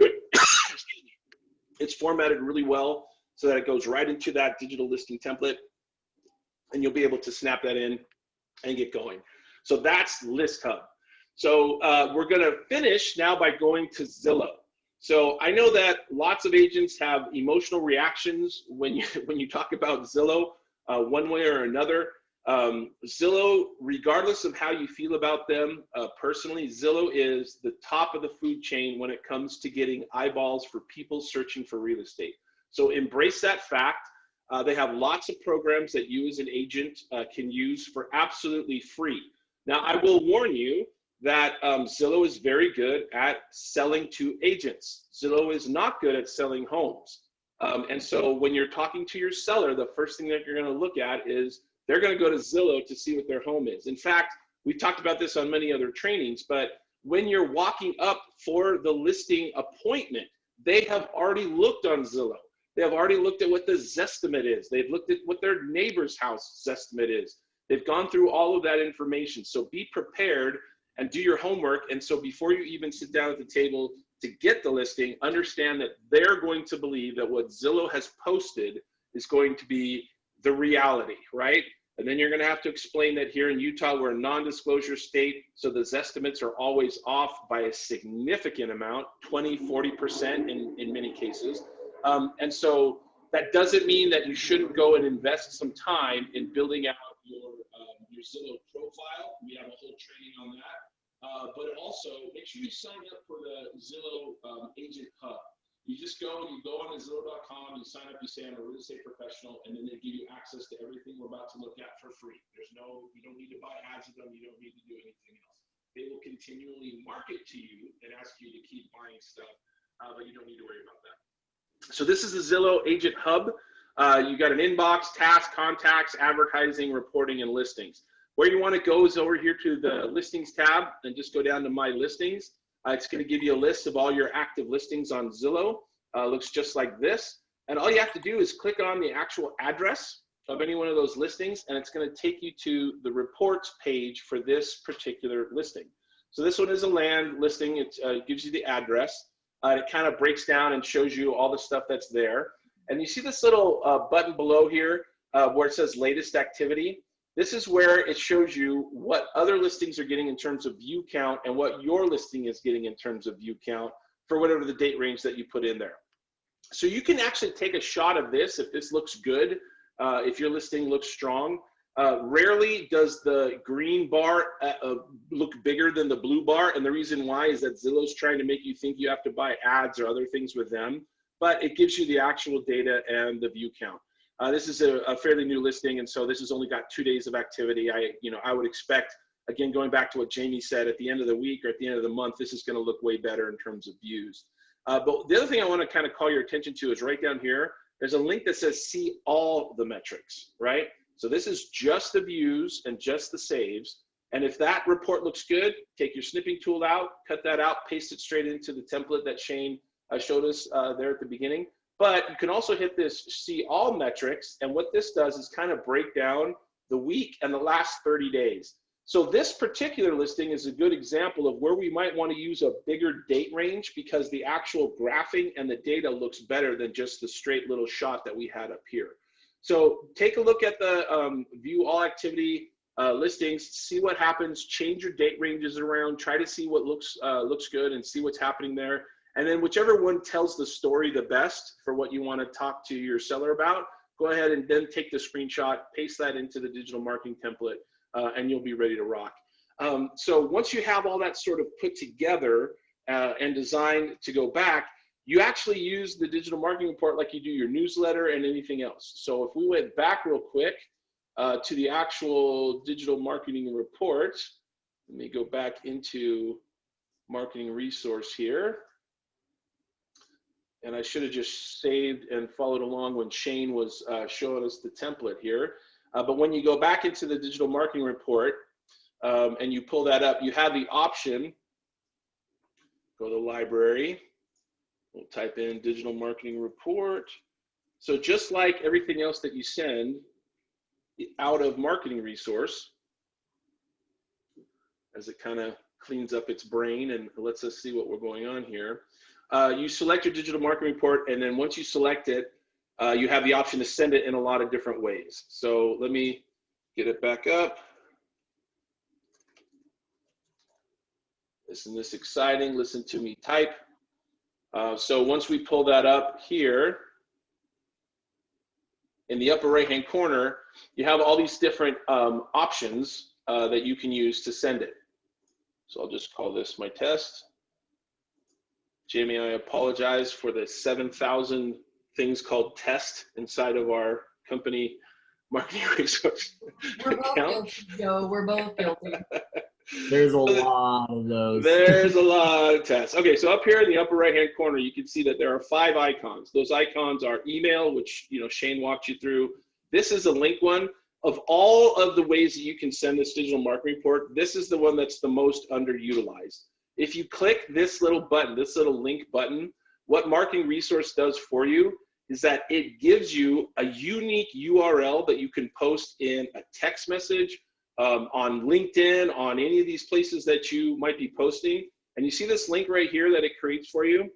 It's formatted really well so that it goes right into that digital listing template, and you'll be able to snap that in and get going. So that's List Hub. So we're going to finish now by going to Zillow. So I know that lots of agents have emotional reactions when you talk about Zillow one way or another. Zillow, regardless of how you feel about them personally, Zillow is the top of the food chain when it comes to getting eyeballs for people searching for real estate. So embrace that fact. They have lots of programs that you as an agent can use for absolutely free. Now, I will warn you that Zillow is very good at selling to agents. Zillow is not good at selling homes. And so when you're talking to your seller, the first thing that you're going to look at is they're going to go to Zillow to see what their home is. In fact, we talked about this on many other trainings, but when you're walking up for the listing appointment, they have already looked on Zillow. They have already looked at what the Zestimate is. They've looked at what their neighbor's house Zestimate is. They've gone through all of that information. So be prepared and do your homework. And so before you even sit down at the table to get the listing, understand that they're going to believe that what Zillow has posted is going to be the reality, right? And then you're going to have to explain that here in Utah, we're a non-disclosure state, so the estimates are always off by a significant amount, 20, 40% in many cases. And so that doesn't mean that you shouldn't go and invest some time in building out your Zillow profile. We have a whole training on that. But also make sure you sign up for the Zillow Agent Hub. You just go and you go on to Zillow.com, you sign up, you say I'm a real estate professional, and then they give you access to everything we're about to look at for free. You don't need to buy ads with them, you don't need to do anything else. They will continually market to you and ask you to keep buying stuff, but you don't need to worry about that. So this is the Zillow Agent Hub. You got an inbox, tasks, contacts, advertising, reporting, and listings. Where you want to go is over here to the listings tab and just go down to my listings. It's going to give you a list of all your active listings on Zillow. Looks just like this. And all you have to do is click on the actual address of any one of those listings, and it's going to take you to the reports page for this particular listing. So this one is a land listing. It gives you the address. It kind of breaks down and shows you all the stuff that's there. And you see this little button below here where it says latest activity. This is where it shows you what other listings are getting in terms of view count and what your listing is getting in terms of view count for whatever the date range that you put in there. So you can actually take a shot of this if this looks good, if your listing looks strong. Rarely does the green bar look bigger than the blue bar, and the reason why is that Zillow's trying to make you think you have to buy ads or other things with them, but it gives you the actual data and the view count. This is a fairly new listing, and so this has only got 2 days of activity. I would expect, again, going back to what Jamie said, at the end of the week or at the end of the month, this is going to look way better in terms of views. But the other thing I want to kind of call your attention to is right down here, there's a link that says see all the metrics, right? So this is just the views and just the saves. And if that report looks good, take your snipping tool out, cut that out, paste it straight into the template that Shane showed us there at the beginning. But you can also hit this see all metrics. And what this does is kind of break down the week and the last 30 days. So this particular listing is a good example of where we might want to use a bigger date range because the actual graphing and the data looks better than just the straight little shot that we had up here. So take a look at the view all activity listings, see what happens, change your date ranges around, try to see what looks good and see what's happening there. And then whichever one tells the story the best for what you want to talk to your seller about, go ahead and then take the screenshot, paste that into the digital marketing template, and you'll be ready to rock. So once you have all that sort of put together and designed to go back, you actually use the digital marketing report like you do your newsletter and anything else. So if we went back real quick to the actual digital marketing report, let me go back into marketing resource here. And I should have just saved and followed along when Shane was showing us the template here. But when you go back into the digital marketing report and you pull that up, you have the option, go to the library, we'll type in digital marketing report. So just like everything else that you send out of marketing resource, as it kind of cleans up its brain and lets us see what we're going on here, you select your digital marketing report, and then once you select it, you have the option to send it in a lot of different ways. So let me get it back up. Isn't this exciting? Listen to me type. So once we pull that up here, in the upper right-hand corner, you have all these different options that you can use to send it. So I'll just call this my test. Jamie, I apologize for the 7,000 things called test inside of our company marketing resource We're both guilty, Joe. We're both guilty. There's a lot of those. There's a lot of tests. Okay, so up here in the upper right-hand corner, you can see that there are 5 icons. Those icons are email, which Shane walked you through. This is a link one. Of all of the ways that you can send this digital marketing report, this is the one that's the most underutilized. If you click this little button, this little link button, what Marketing Resource does for you is that it gives you a unique URL that you can post in a text message, on LinkedIn, on any of these places that you might be posting. And you see this link right here that it creates for you?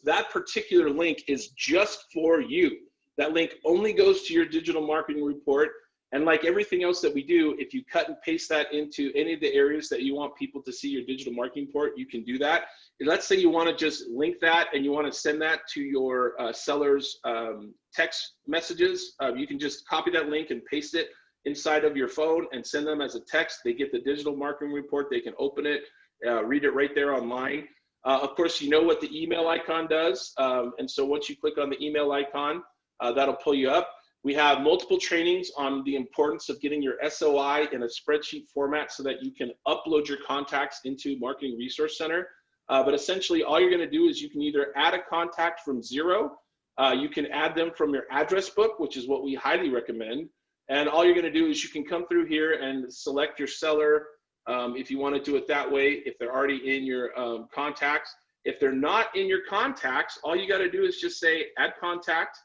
That particular link is just for you. That link only goes to your digital marketing report. And like everything else that we do, if you cut and paste that into any of the areas that you want people to see your digital marketing report, you can do that. And let's say you want to just link that and you want to send that to your sellers' text messages. You can just copy that link and paste it inside of your phone and send them as a text. They get the digital marketing report. They can open it, read it right there online. Of course, you know what the email icon does. And so once you click on the email icon, that'll pull you up. We have multiple trainings on the importance of getting your SOI in a spreadsheet format so that you can upload your contacts into Marketing Resource Center. But essentially, all you're going to do is you can either add a contact from zero, you can add them from your address book, which is what we highly recommend. And all you're going to do is you can come through here and select your seller if you want to do it that way, if they're already in your contacts. If they're not in your contacts, all you got to do is just say add contact,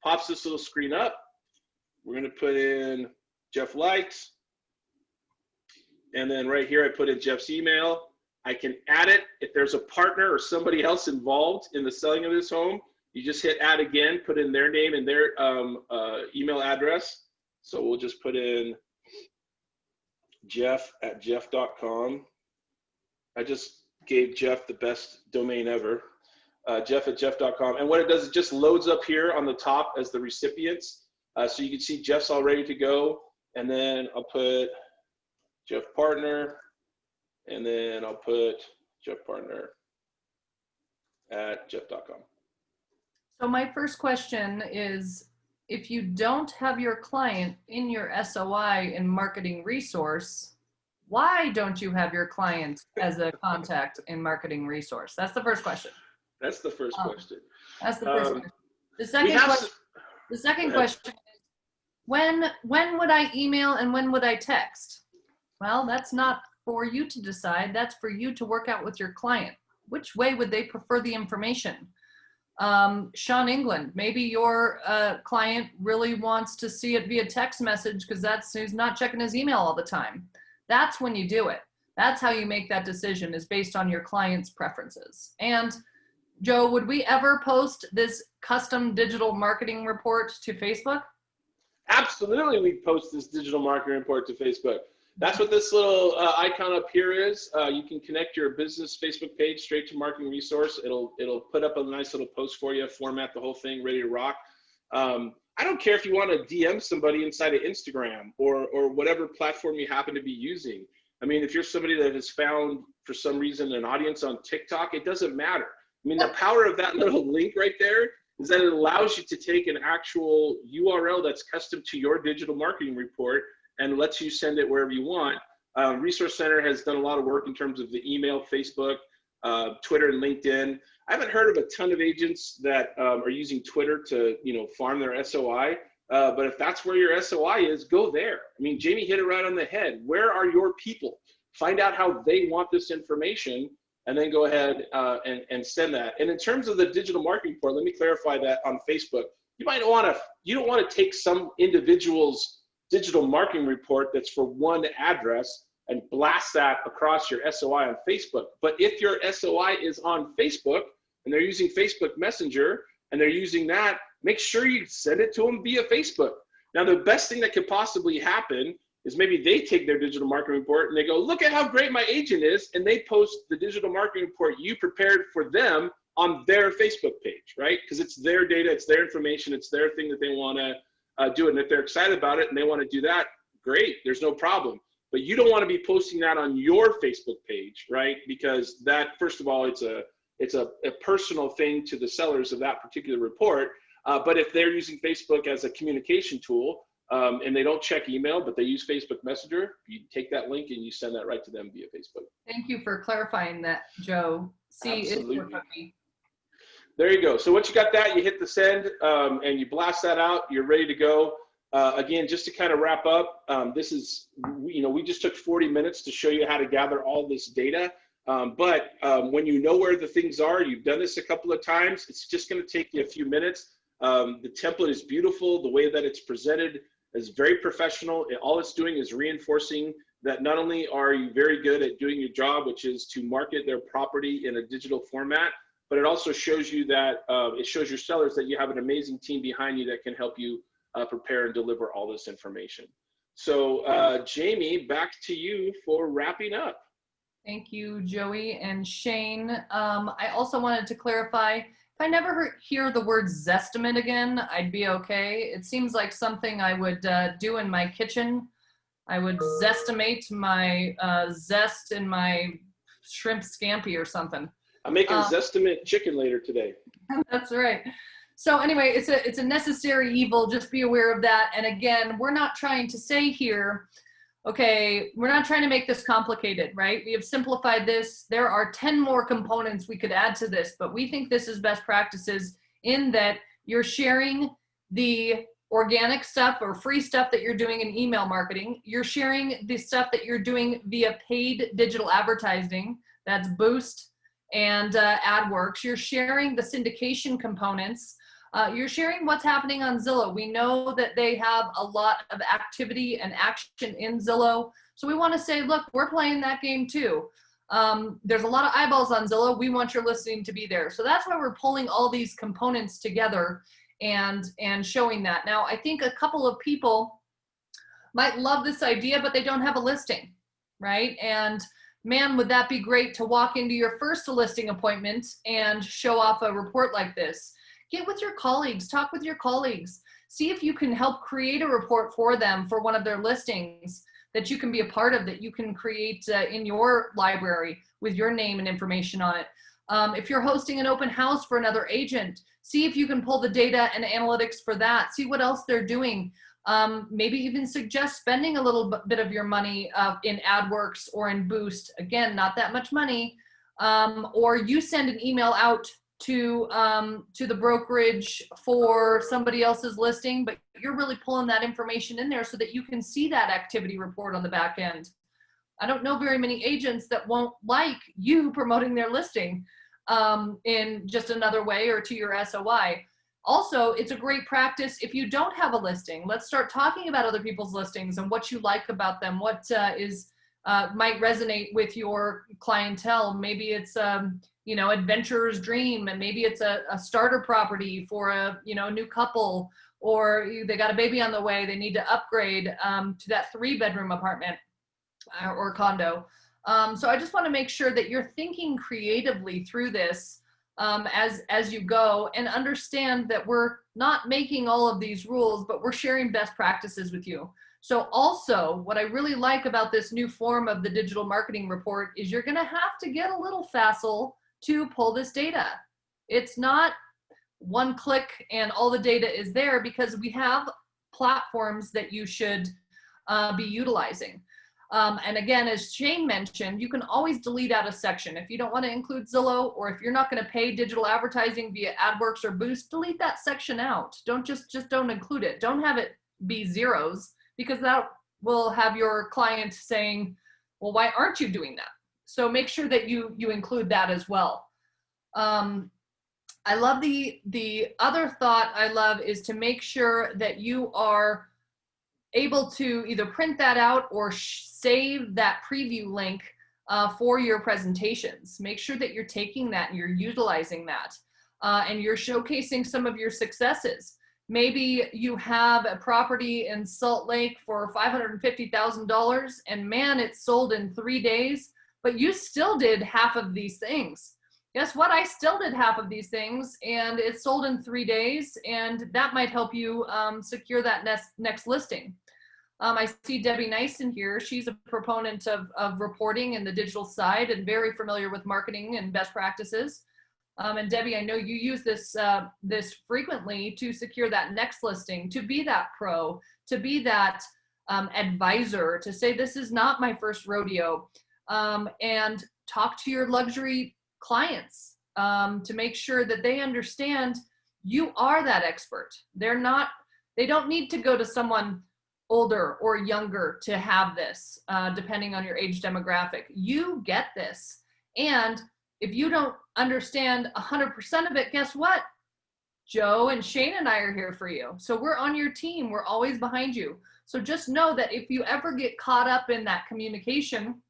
pops this little screen up. We're going to put in Jeff likes. And then right here, I put in Jeff's email. I can add it. If there's a partner or somebody else involved in the selling of this home, you just hit add again, put in their name and their email address. So we'll just put in jeff@jeff.com. I just gave Jeff the best domain ever, jeff@jeff.com. And what it does, it just loads up here on the top as the recipients. So you can see Jeff's all ready to go. And then I'll put Jeff Partner, and then I'll put Jeff Partner at jeff.com. So my first question is, if you don't have your client in your SOI in Marketing Resource, why don't you have your client as a contact in Marketing Resource? That's the first question. That's the first question. That's the first question. The second question is, when would I email and when would I text? Well, that's not for you to decide. That's for you to work out with your client. Which way would they prefer the information? Sean England, maybe your client really wants to see it via text message because he's not checking his email all the time. That's when you do it. That's how you make that decision, is based on your client's preferences. And Joe, would we ever post this custom digital marketing report to Facebook? Absolutely, we post this digital marketing report to Facebook. That's what this little icon up here is. You can connect your business Facebook page straight to Marketing Resource. It'll put up a nice little post for you, format the whole thing, ready to rock. I don't care if you want to DM somebody inside of Instagram or whatever platform you happen to be using. I mean, if you're somebody that has found, for some reason, an audience on TikTok, it doesn't matter. I mean, the power of that little link right there is that it allows you to take an actual URL that's custom to your digital marketing report and lets you send it wherever you want. Resource Center has done a lot of work in terms of the email, Facebook, Twitter, and LinkedIn. I haven't heard of a ton of agents that are using Twitter to, farm their SOI. But if that's where your SOI is, go there. I mean, Jamie hit it right on the head. Where are your people? Find out how they want this information, and then go ahead and send that. And in terms of the digital marketing report, let me clarify that on Facebook. You don't want to take some individual's digital marketing report that's for one address and blast that across your SOI on Facebook. But if your SOI is on Facebook and they're using Facebook Messenger and they're using that, make sure you send it to them via Facebook. Now, the best thing that could possibly happen is maybe they take their digital marketing report and they go, look at how great my agent is, and they post the digital marketing report you prepared for them on their Facebook page, right? Because it's their data, it's their information, it's their thing that they want to do it. And if they're excited about it and they want to do that, great, there's no problem. But you don't want to be posting that on your Facebook page, right? Because that, first of all, it's a personal thing to the sellers of that particular report. But if they're using Facebook as a communication tool, and they don't check email, but they use Facebook Messenger, you take that link and you send that right to them via Facebook. Thank you for clarifying that, Joe. Absolutely. There you go. So once you got that, you hit the send and you blast that out. You're ready to go. Again, just to kind of wrap up, this is, we just took 40 minutes to show you how to gather all this data. But when you know where the things are, you've done this a couple of times, it's just going to take you a few minutes. The template is beautiful. The way that it's presented is very professional. All it's doing is reinforcing that not only are you very good at doing your job, which is to market their property in a digital format, but it also shows you that it shows your sellers that you have an amazing team behind you that can help you prepare and deliver all this information. So Jamie, back to you for wrapping up. Thank you, Joey and Shane. I also wanted to clarify, if I never hear the word Zestimate again, I'd be okay. It seems like something I would do in my kitchen. I would zestimate my zest in my shrimp scampi or something. I'm making Zestimate chicken later today. That's right. So anyway, it's a necessary evil. Just be aware of that. And again, we're not trying to say here, okay, we're not trying to make this complicated, right? We have simplified this. There are 10 more components we could add to this, but we think this is best practices in that you're sharing the organic stuff or free stuff that you're doing in email marketing. You're sharing the stuff that you're doing via paid digital advertising. That's Boost and AdWorks. You're sharing the syndication components. You're sharing what's happening on Zillow. We know that they have a lot of activity and action in Zillow. So we want to say, look, we're playing that game too. There's a lot of eyeballs on Zillow. We want your listing to be there. So that's why we're pulling all these components together and showing that. Now, I think a couple of people might love this idea, but they don't have a listing, right? And man, would that be great to walk into your first listing appointment and show off a report like this. Get with your colleagues, talk with your colleagues, see if you can help create a report for them for one of their listings that you can be a part of, that you can create in your library with your name and information on it. If you're hosting an open house for another agent, see if you can pull the data and analytics for that, see what else they're doing. Maybe even suggest spending a little bit of your money in AdWorks or in Boost. Again, not that much money. Or you send an email out to the brokerage for somebody else's listing, but you're really pulling that information in there so that you can see that activity report on the back end. I don't know very many agents that won't like you promoting their listing in just another way or to your SOI. Also, it's a great practice if you don't have a listing. Let's start talking about other people's listings and what you like about them, what might resonate with your clientele. Maybe it's adventurer's dream, and maybe it's a starter property for a new couple, or they got a baby on the way, they need to upgrade to that 3-bedroom apartment or condo. So I just want to make sure that you're thinking creatively through this as you go, and understand that we're not making all of these rules, but we're sharing best practices with you. So also, what I really like about this new form of the digital marketing report is you're going to have to get a little facile to pull this data. It's not one click and all the data is there, because we have platforms that you should be utilizing. And again, as Shane mentioned, you can always delete out a section. If you don't want to include Zillow, or if you're not going to pay digital advertising via AdWorks or Boost, delete that section out. Don't just don't include it. Don't have it be zeros, because that will have your client saying, well, why aren't you doing that? So make sure that you include that as well. I love the other thought I love is to make sure that you are able to either print that out or save that preview link for your presentations. Make sure that you're taking that and you're utilizing that, and you're showcasing some of your successes. Maybe you have a property in Salt Lake for $550,000, and man, it sold in 3 days, but you still did half of these things. Guess what? I still did half of these things, and it sold in 3 days, and that might help you secure that next listing. I see Debbie Nyson here. She's a proponent of reporting in the digital side and very familiar with marketing and best practices. And Debbie, I know you use this frequently to secure that next listing, to be that pro, to be that advisor, to say this is not my first rodeo, and talk to your luxury clients to make sure that they understand you are that expert. They don't need to go to someone older or younger to have this, depending on your age demographic. You get this. And if you don't understand 100% of it, guess what? Joe and Shane and I are here for you. So we're on your team. We're always behind you. So just know that if you ever get caught up in that communication,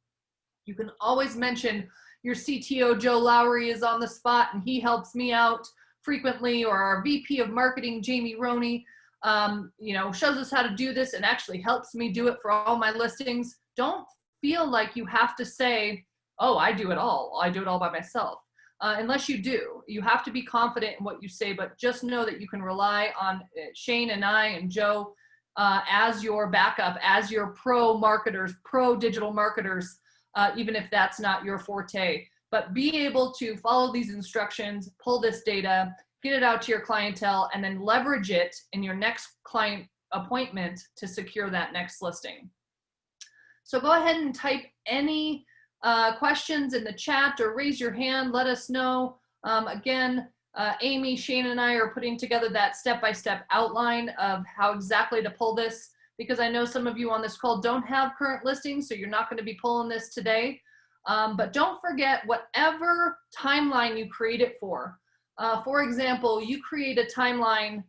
you can always mention your CTO, Joe Lowry, is on the spot and he helps me out frequently, or our VP of marketing, Jamie Roney, shows us how to do this and actually helps me do it for all my listings. Don't feel like you have to say, oh, I do it all. I do it all by myself. Unless you do. You have to be confident in what you say, but just know that you can rely on Shane and I and Joe as your backup, as your pro marketers, pro digital marketers, even if that's not your forte. But be able to follow these instructions, pull this data, get it out to your clientele, and then leverage it in your next client appointment to secure that next listing. So go ahead and type any questions in the chat or raise your hand. Let us know. Again, Amy, Shane, and I are putting together that step-by-step outline of how exactly to pull this, because I know some of you on this call don't have current listings, so you're not going to be pulling this today. But don't forget, whatever timeline you create it for. For example, you create a timeline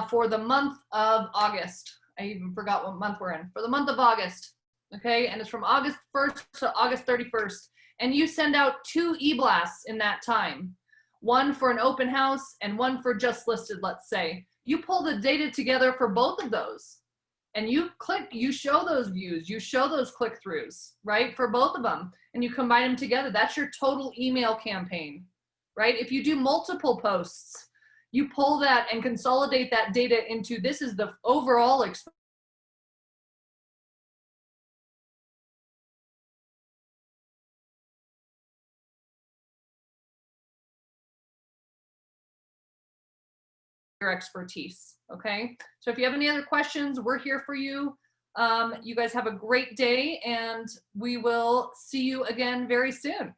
for the month of August. I even forgot what month we're in. For the month of August, okay? And it's from August 1st to August 31st. And you send out 2 e-blasts in that time. One for an open house and one for just listed, let's say. You pull the data together for both of those. And you show those views, you show those click-throughs, right? For both of them. And you combine them together. That's your total email campaign. Right? If you do multiple posts, you pull that and consolidate that data into, this is the overall your expertise. Okay. So if you have any other questions, we're here for you. You guys have a great day, and we will see you again very soon.